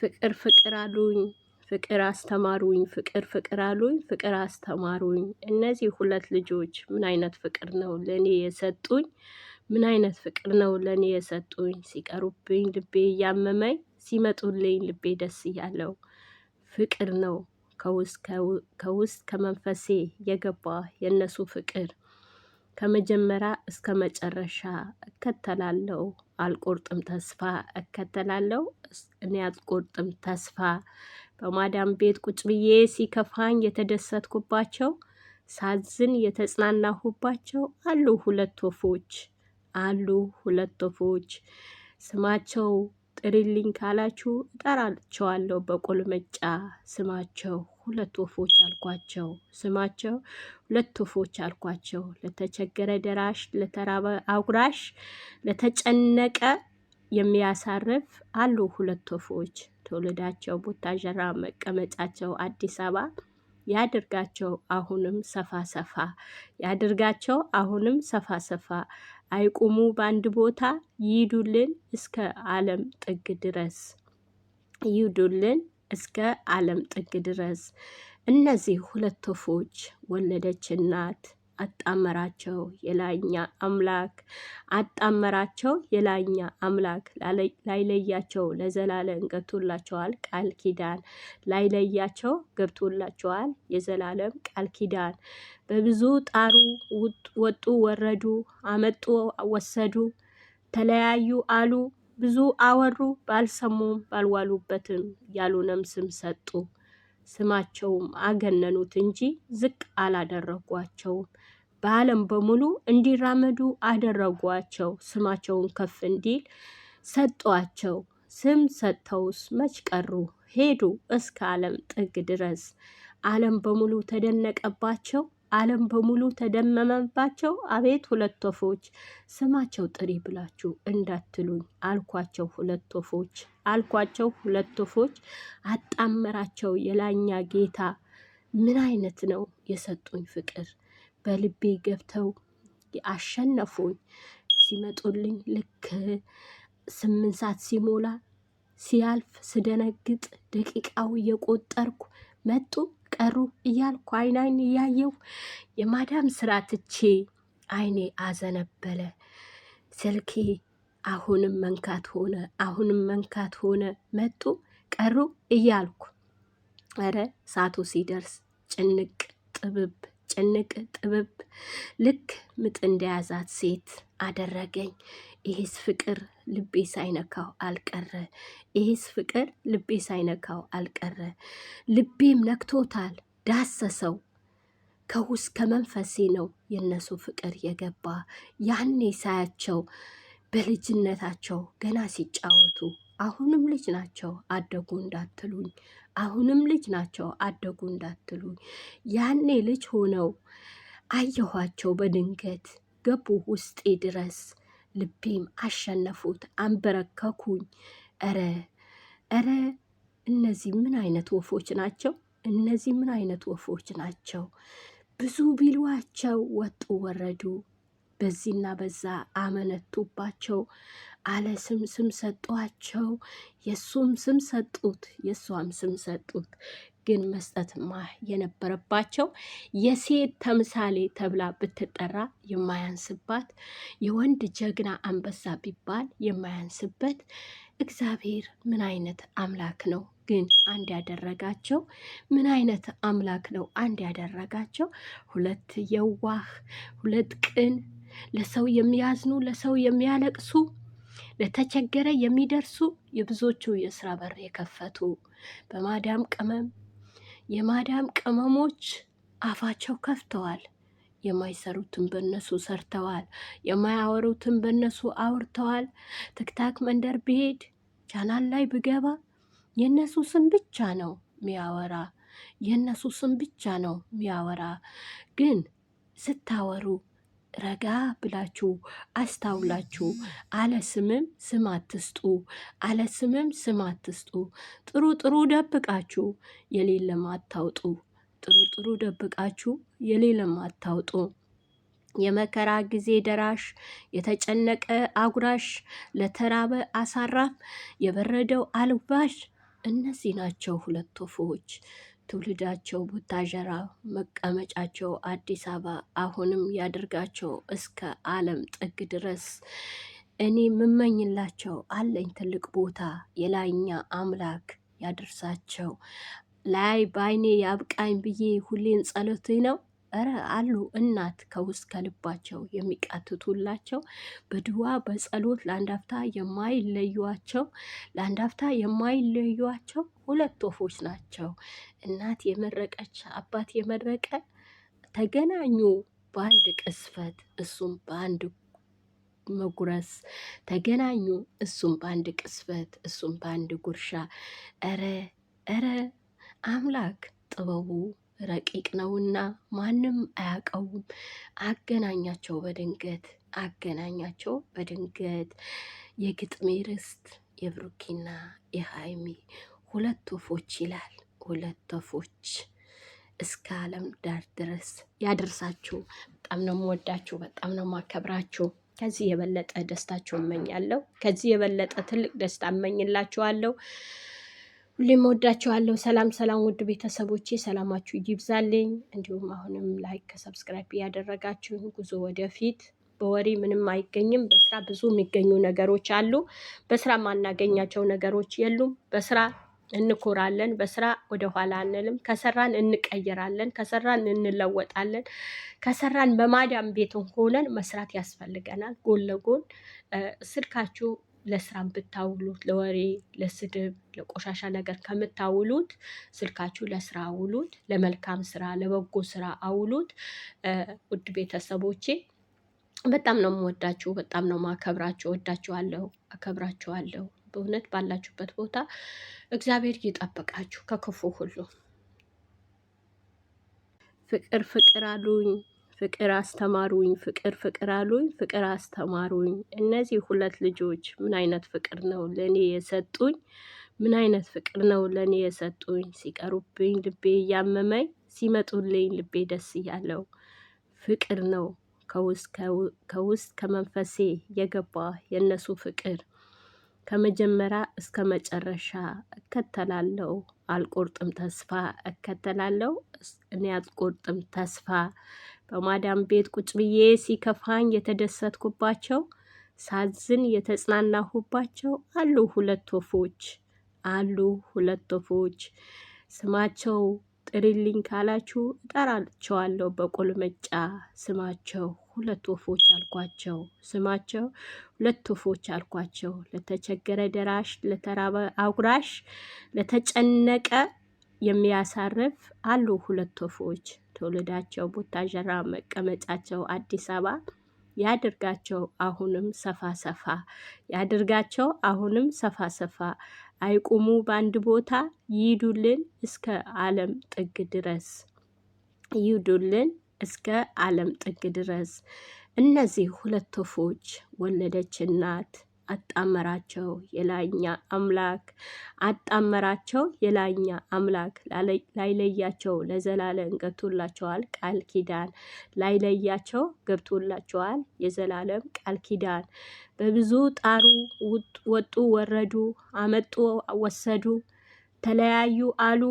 ፍቅር ፍቅር አሉኝ፣ ፍቅር አስተማሩኝ፣ ፍቅር ፍቅር አሉኝ፣ ፍቅር አስተማሩኝ። እነዚህ ሁለት ልጆች ምን አይነት ፍቅር ነው ለእኔ የሰጡኝ? ምን አይነት ፍቅር ነው ለእኔ የሰጡኝ? ሲቀሩብኝ ልቤ እያመመኝ፣ ሲመጡልኝ ልቤ ደስ እያለው። ፍቅር ነው ከውስጥ ከመንፈሴ የገባ የእነሱ ፍቅር። ከመጀመሪያ እስከ መጨረሻ እከተላለሁ፣ አልቆርጥም ተስፋ እከተላለሁ፣ እኔ አልቆርጥም ተስፋ። በማዳም ቤት ቁጭ ብዬ ሲከፋኝ የተደሰትኩባቸው፣ ሳዝን የተጽናናሁባቸው አሉ ሁለት ወፎች፣ አሉ ሁለት ወፎች። ስማቸው ጥሪልኝ ካላችሁ እጠራቸዋለሁ በቁልምጫ። ስማቸው ሁለት ወፎች አልኳቸው፣ ስማቸው ሁለት ወፎች አልኳቸው። ለተቸገረ ደራሽ፣ ለተራበ አጉራሽ፣ ለተጨነቀ የሚያሳርፍ አሉ ሁለት ወፎች። ትውልዳቸው ቡታጀራ፣ መቀመጫቸው አዲስ አበባ። ያድርጋቸው አሁንም ሰፋ ሰፋ፣ ያድርጋቸው አሁንም ሰፋ ሰፋ። አይቁሙ በአንድ ቦታ፣ ይሂዱልን እስከ ዓለም ጥግ ድረስ፣ ይሂዱልን እስከ ዓለም ጥግ ድረስ። እነዚህ ሁለት ወፎች ወለደች እናት፣ አጣመራቸው የላይኛ አምላክ፣ አጣመራቸው የላይኛ አምላክ። ላይለያቸው ለዘላለም ገብቶላቸዋል ቃል ኪዳን፣ ላይለያቸው ገብቶላቸዋል የዘላለም ቃል ኪዳን። በብዙ ጣሩ፣ ወጡ ወረዱ፣ አመጡ ወሰዱ፣ ተለያዩ አሉ፣ ብዙ አወሩ፣ ባልሰሙም ባልዋሉበትም ያሉንም ስም ሰጡ። ስማቸውም አገነኑት እንጂ ዝቅ አላደረጓቸውም። በዓለም በሙሉ እንዲራመዱ አደረጓቸው። ስማቸውን ከፍ እንዲል ሰጧቸው። ስም ሰጥተውስ መች ቀሩ? ሄዱ እስከ ዓለም ጥግ ድረስ። ዓለም በሙሉ ተደነቀባቸው፣ ዓለም በሙሉ ተደመመባቸው። አቤት ሁለት ወፎች፣ ስማቸው ጥሪ ብላችሁ እንዳትሉኝ አልኳቸው ሁለት ወፎች፣ አልኳቸው ሁለት ወፎች። አጣመራቸው የላኛ ጌታ። ምን አይነት ነው የሰጡኝ ፍቅር! በልቤ ገብተው አሸነፉኝ። ሲመጡልኝ ልክ 8 ሰዓት ሲሞላ ሲያልፍ ስደነግጥ ደቂቃው እየቆጠርኩ መጡ ቀሩ እያልኩ አይን እያየው የማዳም ስራ ትቼ አይኔ አዘነበለ። ስልኬ አሁንም መንካት ሆነ፣ አሁንም መንካት ሆነ። መጡ ቀሩ እያልኩ ኧረ ሰዓቱ ሲደርስ ጭንቅ ጥብብ፣ ጭንቅ ጥብብ። ልክ ምጥ እንደያዛት ሴት አደረገኝ። ይህስ ፍቅር ልቤ ሳይነካው አልቀረ፣ ይህስ ፍቅር ልቤ ሳይነካው አልቀረ። ልቤም ነክቶታል ዳሰሰው። ከውስጥ ከመንፈሴ ነው የነሱ ፍቅር የገባ። ያኔ ሳያቸው በልጅነታቸው ገና ሲጫወቱ፣ አሁንም ልጅ ናቸው አደጉ እንዳትሉኝ፣ አሁንም ልጅ ናቸው አደጉ እንዳትሉኝ። ያኔ ልጅ ሆነው አየኋቸው በድንገት ገቡ ውስጤ ድረስ። ልቤም አሸነፉት አንበረከኩኝ። ኧረ ኧረ እነዚህ ምን አይነት ወፎች ናቸው? እነዚህ ምን አይነት ወፎች ናቸው? ብዙ ቢሏቸው ወጡ ወረዱ፣ በዚህና በዛ አመነቱባቸው። አለ ስም ሰጧቸው። የእሱም ስም ሰጡት፣ የእሷም ስም ሰጡት። ግን መስጠትማ የነበረባቸው የሴት ተምሳሌ ተብላ ብትጠራ የማያንስባት፣ የወንድ ጀግና አንበሳ ቢባል የማያንስበት። እግዚአብሔር ምን አይነት አምላክ ነው ግን አንድ ያደረጋቸው? ምን አይነት አምላክ ነው አንድ ያደረጋቸው? ሁለት የዋህ፣ ሁለት ቅን፣ ለሰው የሚያዝኑ፣ ለሰው የሚያለቅሱ፣ ለተቸገረ የሚደርሱ፣ የብዙዎቹ የስራ በር የከፈቱ በማዳም ቅመም የማዳም ቅመሞች አፋቸው ከፍተዋል። የማይሰሩትን በነሱ ሰርተዋል፣ የማያወሩትን በነሱ አውርተዋል። ትክታክ መንደር ብሄድ ቻናል ላይ ብገባ የነሱ ስም ብቻ ነው ሚያወራ፣ የነሱ ስም ብቻ ነው ሚያወራ። ግን ስታወሩ ረጋ ብላችሁ አስታውላችሁ አለ ስምም ስም አትስጡ፣ አለ ስምም ስም አትስጡ። ጥሩ ጥሩ ደብቃችሁ የሌለም አታውጡ፣ ጥሩ ጥሩ ደብቃችሁ የሌለም አታውጡ። የመከራ ጊዜ ደራሽ፣ የተጨነቀ አጉራሽ፣ ለተራበ አሳራፍ፣ የበረደው አልባሽ እነዚህ ናቸው ሁለት ወፎች። ትውልዳቸው ቡታጀራ፣ መቀመጫቸው አዲስ አበባ። አሁንም ያድርጋቸው እስከ ዓለም ጥግ ድረስ። እኔ የምመኝላቸው አለኝ ትልቅ ቦታ። የላይኛ አምላክ ያደርሳቸው። ላይ በአይኔ ያብቃኝ ብዬ ሁሌን ጸሎቴ ነው። እረ አሉ እናት ከውስጥ ከልባቸው የሚቃትቱላቸው በድዋ በጸሎት ለአንዳፍታ የማይለዩቸው ሁለት ወፎች ናቸው። እናት የመረቀች አባት የመረቀ ተገናኙ በአንድ ቅስፈት፣ እሱም በአንድ መጉረስ ተገናኙ። እሱም በአንድ ቅስፈት፣ እሱም በአንድ ጉርሻ። እረ አምላክ ጥበቡ ረቂቅ ነውና ማንም አያውቀውም። አገናኛቸው በድንገት የግጥሜ ርስት የብሩኪና የሃይሚ ሁለት ወፎች ይላል። ሁለት ወፎች እስከ ዓለም ዳር ድረስ ያደርሳችሁ። በጣም ነው የምወዳችሁ፣ በጣም ነው የማከብራችሁ። ከዚህ የበለጠ ደስታችሁ እመኛለሁ። ከዚህ የበለጠ ትልቅ ደስታ እመኝላችኋለሁ። ሁሌም ወዳችኋለሁ። ሰላም ሰላም፣ ውድ ቤተሰቦቼ ሰላማችሁ ይብዛልኝ። እንዲሁም አሁንም ላይክ ሰብስክራይብ እያደረጋችሁ ጉዞ ወደፊት። በወሬ ምንም አይገኝም። በስራ ብዙ የሚገኙ ነገሮች አሉ። በስራ ማናገኛቸው ነገሮች የሉም። በስራ እንኮራለን። በስራ ወደኋላ አንልም። ከሰራን እንቀየራለን። ከሰራን እንለወጣለን። ከሰራን በማዳም ቤት ሆነን መስራት ያስፈልገናል። ጎን ለጎን ስልካችሁ ለስራም ብታውሉት፣ ለወሬ ለስድብ ለቆሻሻ ነገር ከምታውሉት ስልካችሁ ለስራ አውሉት። ለመልካም ስራ ለበጎ ስራ አውሉት። ውድ ቤተሰቦቼ በጣም ነው የምወዳችሁ፣ በጣም ነው ማከብራችሁ። ወዳችኋለሁ፣ አከብራችኋለሁ። በእውነት ባላችሁበት ቦታ እግዚአብሔር ይጠብቃችሁ ከክፉ ሁሉ። ፍቅር ፍቅር አሉኝ፣ ፍቅር አስተማሩኝ፣ ፍቅር አሉኝ፣ ፍቅር አስተማሩኝ። እነዚህ ሁለት ልጆች ምን አይነት ፍቅር ነው ለእኔ የሰጡኝ? ምን አይነት ፍቅር ነው ለእኔ የሰጡኝ? ሲቀሩብኝ ልቤ እያመመኝ፣ ሲመጡልኝ ልቤ ደስ እያለው። ፍቅር ነው ከውስጥ ከመንፈሴ የገባ የእነሱ ፍቅር። ከመጀመሪያ እስከ መጨረሻ እከተላለሁ፣ አልቆርጥም ተስፋ እከተላለሁ፣ እኔ አልቆርጥም ተስፋ። በማዳም ቤት ቁጭ ብዬ ሲከፋኝ የተደሰትኩባቸው፣ ሳዝን የተጽናናሁባቸው አሉ ሁለት ወፎች። ስማቸው ጥሪልኝ ካላችሁ እጠራቸዋለሁ በቁልምጫ። ስማቸው ሁለት ወፎች አልኳቸው። ስማቸው ሁለት ወፎች አልኳቸው። ለተቸገረ ደራሽ፣ ለተራበ አጉራሽ፣ ለተጨነቀ የሚያሳርፍ አሉ ሁለት ወፎች። ትውልዳቸው ቡታጀራ፣ መቀመጫቸው አዲስ አበባ። ያድርጋቸው አሁንም ሰፋ ሰፋ፣ ያድርጋቸው አሁንም ሰፋ ሰፋ። አይቁሙ በአንድ ቦታ፣ ይሂዱልን እስከ ዓለም ጥግ ድረስ፣ ይሂዱልን እስከ ዓለም ጥግ ድረስ። እነዚህ ሁለት ወፎች ወለደች እናት፣ አጣመራቸው የላይኛ አምላክ፣ አጣመራቸው የላይኛ አምላክ። ላይለያቸው ለዘላለም ገብቶላቸዋል ቃል ኪዳን፣ ላይለያቸው ገብቶላቸዋል የዘላለም ቃል ኪዳን። በብዙ ጣሩ፣ ወጡ ወረዱ፣ አመጡ ወሰዱ፣ ተለያዩ አሉ